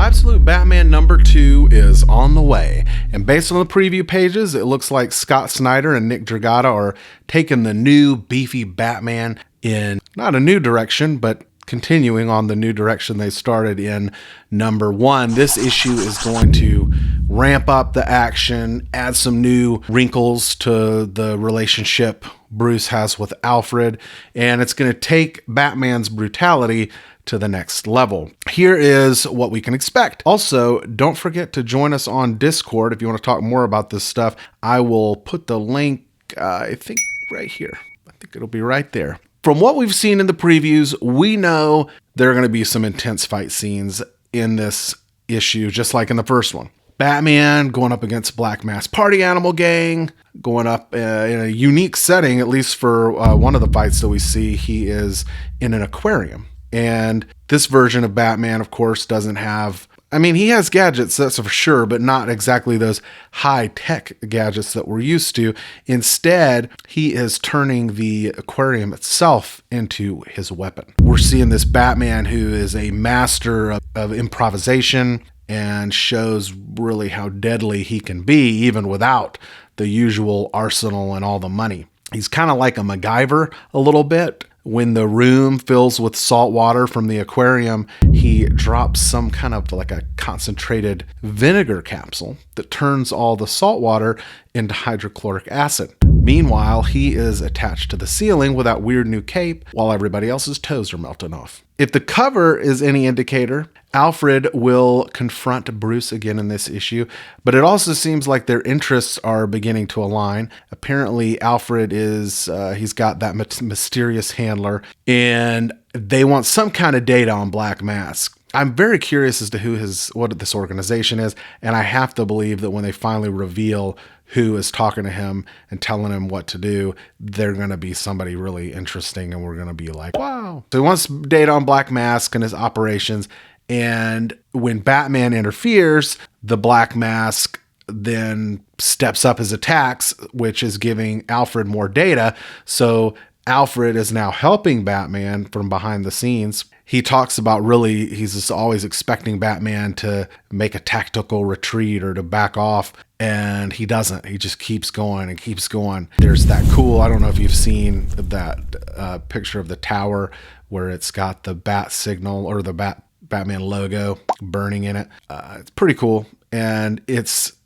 Absolute Batman #2 is on the way, and based on the preview pages, it looks like Scott Snyder and Nick Dragotta are taking the new beefy Batman in not a new direction, but continuing on the new direction they started in #1. This issue is going to ramp up the action, add some new wrinkles to the relationship Bruce has with Alfred, and it's going to take Batman's brutality to the next level. Here is what we can expect. Also, don't forget to join us on Discord if you want to talk more about this stuff. I will put the link, I think right here. I think it'll be right there. From what we've seen in the previews, we know there are going to be some intense fight scenes in this issue, just like in the first one. Batman going up against Black Mask Party Animal Gang, going up in a unique setting, at least for one of the fights that we see. He is in an aquarium. And this version of Batman, of course, doesn't have, I mean, he has gadgets, that's for sure, but not exactly those high-tech gadgets that we're used to. Instead, he is turning the aquarium itself into his weapon. We're seeing this Batman who is a master of improvisation and shows really how deadly he can be, even without the usual arsenal and all the money. He's kind of like a MacGyver a little bit. When the room fills with salt water from the aquarium, he drops some kind of like a concentrated vinegar capsule that turns all the salt water into hydrochloric acid. Meanwhile, he is attached to the ceiling with that weird new cape while everybody else's toes are melting off. If the cover is any indicator, Alfred will confront Bruce again in this issue, but it also seems like their interests are beginning to align. Apparently, Alfred is, he's got that mysterious handler, and they want some kind of data on Black Mask. I'm very curious as to what this organization is, and I have to believe that when they finally reveal who is talking to him and telling him what to do, they're going to be somebody really interesting, and we're going to be like, wow. So he wants data on Black Mask and his operations, and when Batman interferes, the Black Mask then steps up his attacks, which is giving Alfred more data. So Alfred is now helping Batman from behind the scenes. He talks about he's just always expecting Batman to make a tactical retreat or to back off, and he doesn't. He just keeps going and keeps going. There's that cool, I don't know if you've seen that picture of the tower where it's got the bat signal or the Batman logo burning in it. It's pretty cool, and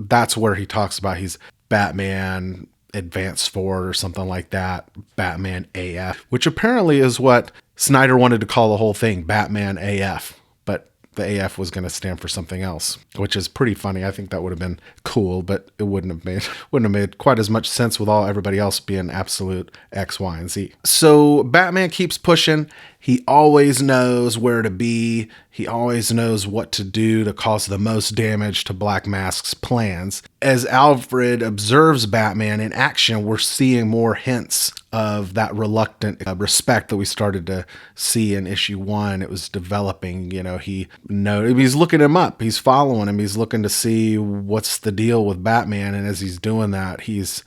that's where he talks about he's Batman Advanced Forward or something like that, Batman AF, which apparently is what Snyder wanted to call the whole thing, Batman AF, but the AF was going to stand for something else, which is pretty funny. I think that would have been cool, but it wouldn't have made quite as much sense with everybody else being absolute X, Y, and Z. So Batman keeps pushing. He always knows where to be. He always knows what to do to cause the most damage to Black Mask's plans. As Alfred observes Batman in action, we're seeing more hints of that reluctant respect that we started to see in issue 1. It was developing, he's looking him up. He's following him. He's looking to see what's the deal with Batman. And as he's doing that, he's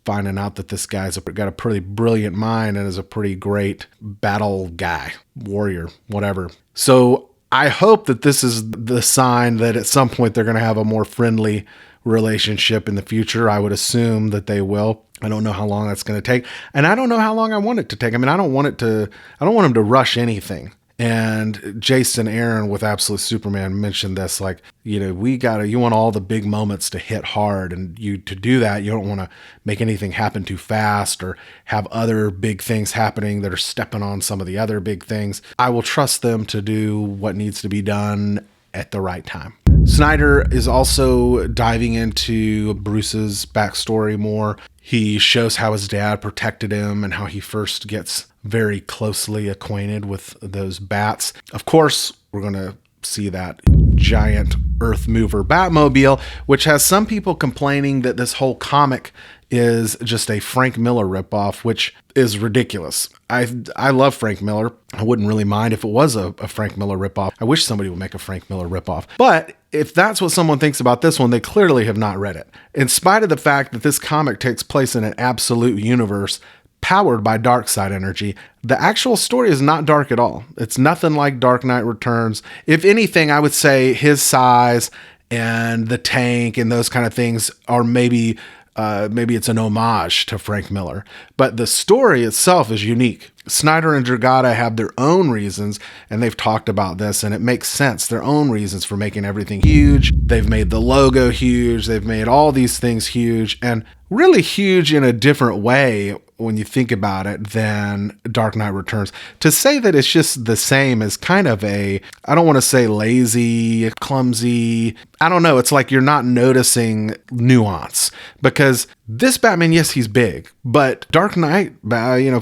finding out that this guy's got a pretty brilliant mind and is a pretty great battle guy, warrior, whatever. So I hope that this is the sign that at some point they're going to have a more friendly relationship in the future. I would assume that they will. I don't know how long that's going to take, and I don't know how long I want it to take. I mean, I don't want him to rush anything. And Jason Aaron with Absolute Superman mentioned this, like, you want all the big moments to hit hard, and to do that, you don't want to make anything happen too fast or have other big things happening that are stepping on some of the other big things. I will trust them to do what needs to be done at the right time. Snyder is also diving into Bruce's backstory more. He shows how his dad protected him and how he first gets very closely acquainted with those bats. Of course, we're going to see that giant earth mover Batmobile, which has some people complaining that this whole comic is just a Frank Miller ripoff, which is ridiculous. I love Frank Miller. I wouldn't really mind if it was a Frank Miller ripoff. I wish somebody would make a Frank Miller ripoff. But if that's what someone thinks about this one, they clearly have not read it. In spite of the fact that this comic takes place in an absolute universe, powered by dark side energy. The actual story is not dark at all. It's nothing like Dark Knight Returns. If anything, I would say his size and the tank and those kind of things are maybe it's an homage to Frank Miller. But the story itself is unique. Snyder and Dragotta have their own reasons, and they've talked about this, and it makes sense. Their own reasons for making everything huge. They've made the logo huge. They've made all these things huge, and really huge in a different way when you think about it than Dark Knight Returns. To say that it's just the same is kind of I don't want to say lazy, clumsy. I don't know. It's like you're not noticing nuance, because this Batman, yes, he's big, but Dark Knight,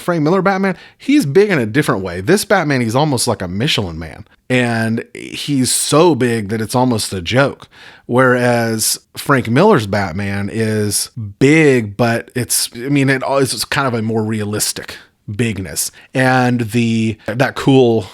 Frank Miller Batman, he's big in a different way. This Batman, he's almost like a Michelin Man, and he's so big that it's almost a joke. Whereas Frank Miller's Batman is big, but it's kind of a more realistic bigness. And that cool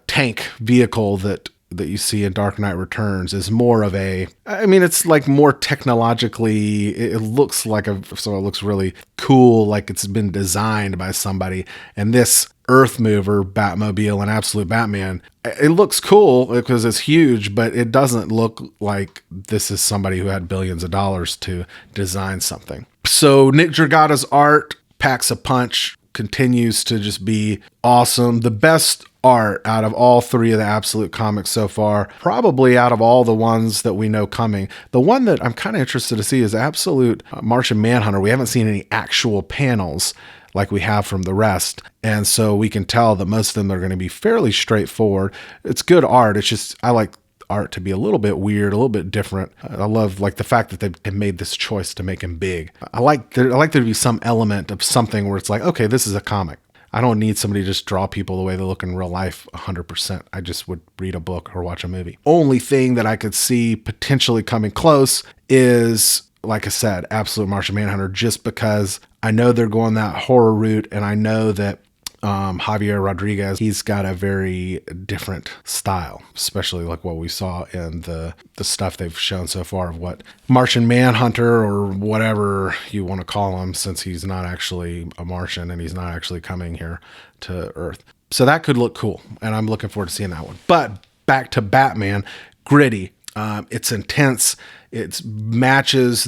tank vehicle that you see in Dark Knight Returns is more of it's like more technologically, it looks really cool, like it's been designed by somebody. And this Earth Mover Batmobile and Absolute Batman, it looks cool because it's huge, but it doesn't look like this is somebody who had billions of dollars to design something. So Nick Dragotta's art packs a punch, continues to just be awesome. The best art out of all three of the Absolute comics so far, probably out of all the ones that we know coming. The one that I'm kind of interested to see is Absolute Martian Manhunter. We haven't seen any actual panels like we have from the rest, and so we can tell that most of them are going to be fairly straightforward. It's good art. It's just, I like art to be a little bit weird, a little bit different. I love the fact that they've made this choice to make him big. I like there to be some element of something where it's like, okay, this is a comic. I don't need somebody to just draw people the way they look in real life 100%. I just would read a book or watch a movie. Only thing that I could see potentially coming close is, like I said, Absolute Martian Manhunter, just because I know they're going that horror route, and I know that Javier Rodriguez, he's got a very different style, especially like what we saw in the stuff they've shown so far of what Martian Manhunter, or whatever you want to call him, since he's not actually a Martian and he's not actually coming here to Earth. So that could look cool, and I'm looking forward to seeing that one. But back to Batman, gritty. It's intense. It matches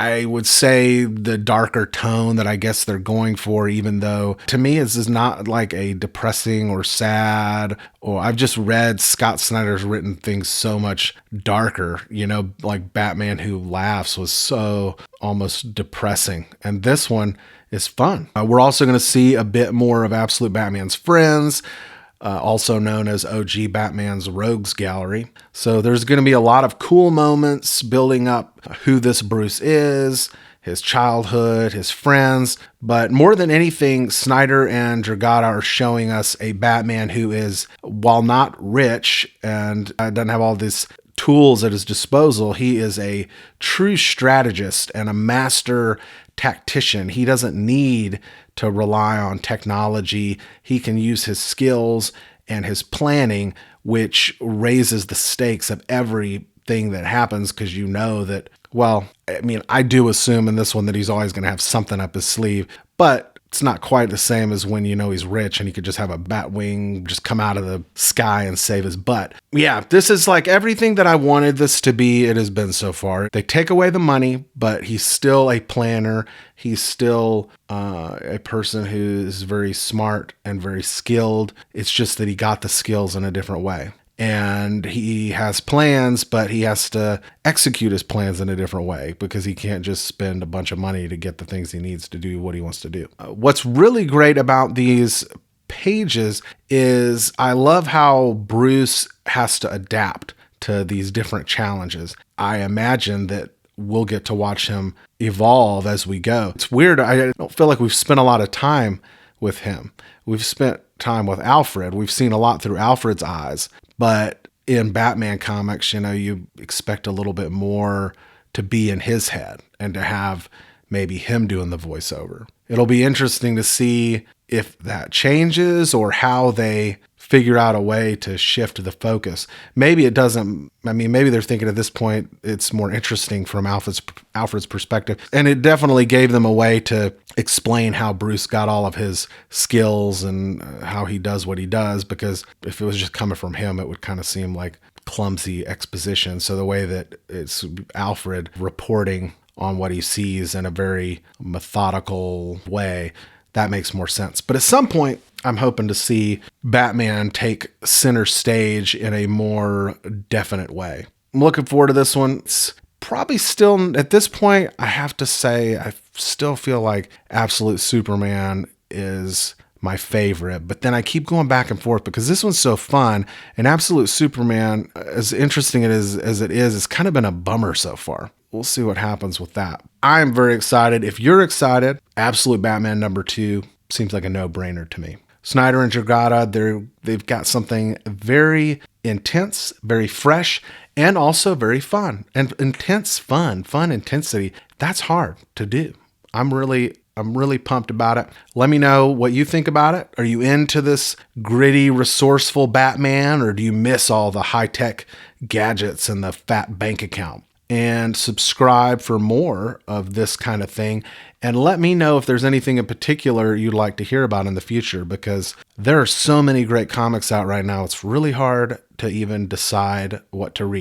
I would say the darker tone that I guess they're going for, even though to me this is not like a depressing or sad, or I've just read Scott Snyder's written things so much darker, like Batman Who Laughs was so almost depressing. And this one is fun. We're also going to see a bit more of Absolute Batman's friends, also known as OG Batman's Rogues Gallery. So there's going to be a lot of cool moments building up who this Bruce is, his childhood, his friends. But more than anything, Snyder and Dragotta are showing us a Batman who is, while not rich and doesn't have all these tools at his disposal, he is a true strategist and a master tactician. He doesn't need to rely on technology. He can use his skills and his planning, which raises the stakes of everything that happens, because that, I do assume in this one that he's always going to have something up his sleeve, but it's not quite the same as when he's rich and he could just have a bat wing just come out of the sky and save his butt. Yeah, this is like everything that I wanted this to be. It has been so far. They take away the money, but he's still a planner. He's still a person who is very smart and very skilled. It's just that he got the skills in a different way. And he has plans, but he has to execute his plans in a different way, because he can't just spend a bunch of money to get the things he needs to do what he wants to do. What's really great about these pages is I love how Bruce has to adapt to these different challenges. I imagine that we'll get to watch him evolve as we go. It's weird. I don't feel like we've spent a lot of time with him. We've spent time with Alfred. We've seen a lot through Alfred's eyes. But in Batman comics, you expect a little bit more to be in his head and to have maybe him doing the voiceover. It'll be interesting to see if that changes or how they figure out a way to shift the focus. Maybe it doesn't, I mean, maybe they're thinking at this point it's more interesting from Alfred's perspective. And it definitely gave them a way to explain how Bruce got all of his skills and how he does what he does, because if it was just coming from him, it would kind of seem like clumsy exposition. So the way that it's Alfred reporting on what he sees in a very methodical way, that makes more sense. But at some point, I'm hoping to see Batman take center stage in a more definite way. I'm looking forward to this one. It's probably still, at this point, I have to say, I still feel like Absolute Superman is my favorite, but then I keep going back and forth because this one's so fun, and Absolute Superman, as interesting as it is, it's kind of been a bummer so far. We'll see what happens with that. I'm very excited. If you're excited, Absolute Batman #2 seems like a no-brainer to me. Snyder and Dragotta, they've got something very intense, very fresh, and also very fun. And intense fun intensity, that's hard to do. I'm really pumped about it. Let me know what you think about it. Are you into this gritty, resourceful Batman, or do you miss all the high-tech gadgets and the fat bank account? And subscribe for more of this kind of thing. And let me know if there's anything in particular you'd like to hear about in the future, because there are so many great comics out right now. It's really hard to even decide what to read.